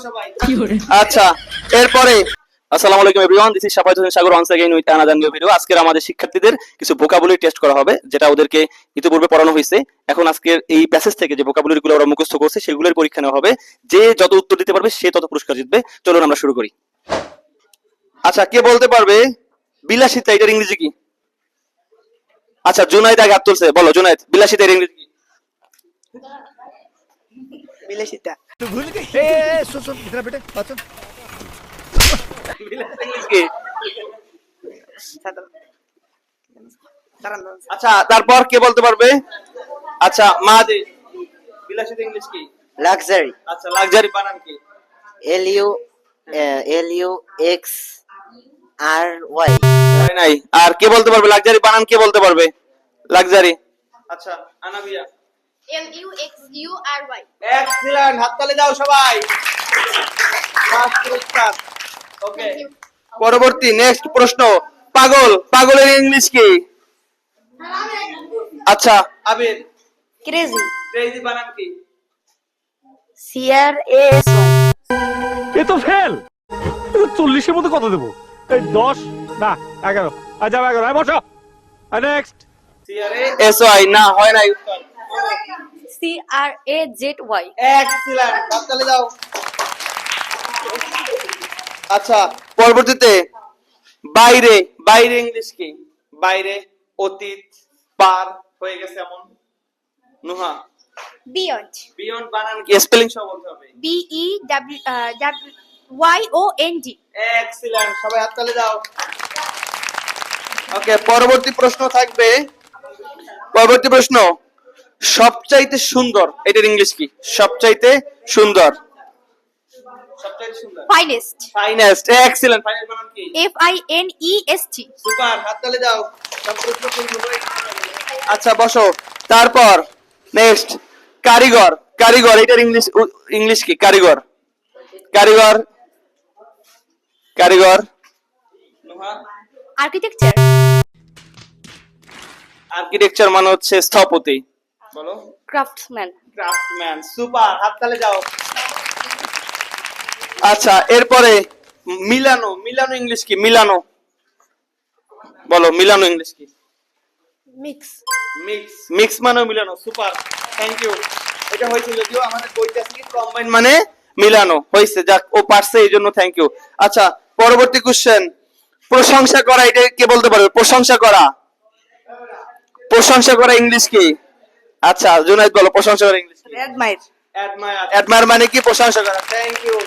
সবাই। আচ্ছা, এরপরে আসসালামু আলাইকুম everyone, this is Shafayet Hossain Sagar once again with another new video. আজকের আমাদের শিক্ষার্থীদের কিছু ভোকাবুলারি টেস্ট করা হবে, যেটা ওদেরকে ইতিপূর্বে পড়ানো হয়েছে। এখন আজকের এই প্যাসেজ থেকে যে ভোকাবুলারি গুলো ওরা মুখস্থ করছে সেগুলোর পরীক্ষা নেওয়া হবে। যে যত উত্তর দিতে পারবে সে তত পুরস্কার জিতবে। চলুন আমরা শুরু করি। আচ্ছা, কে বলতে পারবে বিলাসিতা এটার ইংরেজি কি? আচ্ছা, জুনায়েদ আগে হাত তুলছে, বলো জুনায়েদ, বিলাসিতা এর ইংরেজি কি? বিলাসিতা तू भूल गई सुन सुन इधर बेटे बात सुन বিলাসিতা ইংরেজি কি? দাঁড়ান আচ্ছা, তারপর কে বলতে পারবে? আচ্ছা, মাহাদি, বিলাসিতা ইংলিশ কি? লাক্সারি আচ্ছা, লাক্সারি বানান কি? LUXRY হয় নাই। আর কে বলতে পারবে লাক্সারি বানান, কে বলতে পারবে লাক্সারি? আচ্ছা, আনাবিয়া। LUXURY এক্সিলেন্ট, হাততালি দাও সবাই। ফার্স্ট পুরস্কার। ওকে, Thank you. পরবর্তী নেক্সট প্রশ্ন, পাগল, পাগলের ইংলিশ কি? আচ্ছা, আবির, ক্রেজি ক্রেজি বানান কি? CRASY এ তো ফেল। 40-এর মধ্যে কত দেবো? এই 10 না 11। আচ্ছা 11, বসো। নেক্সট। CRASY না, হয় নাই উত্তর। CRAZY এক্সিলেন্ট, হাততালি দাও। আচ্ছা, পরবর্তীতে বাইরে, বাইরে ইংলিশ কি? বাইরে, অতীত, পার হয়ে গেছে এমন। নুহা, Beyond বিয়ন্ড বানান কি? স্পেলিং সহ বলতে হবে। BEWYOND এক্সিলেন্ট, সবাই হাততালি দাও। ওকে, পরবর্তী প্রশ্ন থাকবে। পরবর্তী প্রশ্ন, সবচাইতে সুন্দর এটার ইংলিশ কি? সবচাইতে সুন্দর, সবচাইতে সুন্দর, Finest ফাইনেস্ট। এক্সিলেন্ট, ফাইনেস্ট বানান কি? FINEST সুপার, হাততালি দাও। সব প্রশ্ন পূর্ণ হয়ে গেছে। আচ্ছা, বসো। তারপর নেক্সট, কারিগর, কারিগর এটার ইংলিশ ইংলিশ কি? কারিগর, কারিগর, কারিগর। নুহা, Architecture আর্কিটেকচার মানে হচ্ছে স্থপতি। বলো Craftsman ক্রাফটম্যান। সুপার, হাততালি দাও। আচ্ছা, এরপরে মিলানো, মিলানো ইংলিশ কি? মিলানো, বলো মিলানো ইংলিশ কি? Mix মিক্স, মিক্স মানে মিলানো। Super, thank you. এটা হয়েছে যদিও আমাদের বইটা থেকে কম্বাইন মানে মিলানো হয়েছে, যাক ও পারছে এই জন্য থ্যাংক ইউ। আচ্ছা, পরবর্তী কোশ্চেন, প্রশংসা করা এটা কে বলতে পারবে? প্রশংসা করা, প্রশংসা করা ইংলিশ কি? আচ্ছা, জুনায়েদ বলো প্রশংসা করা ইংলিশ কি? অ্যাডমায়ার অ্যাডমায়ার, অ্যাডমায়ার মানে কি? প্রশংসা করা। Thank you.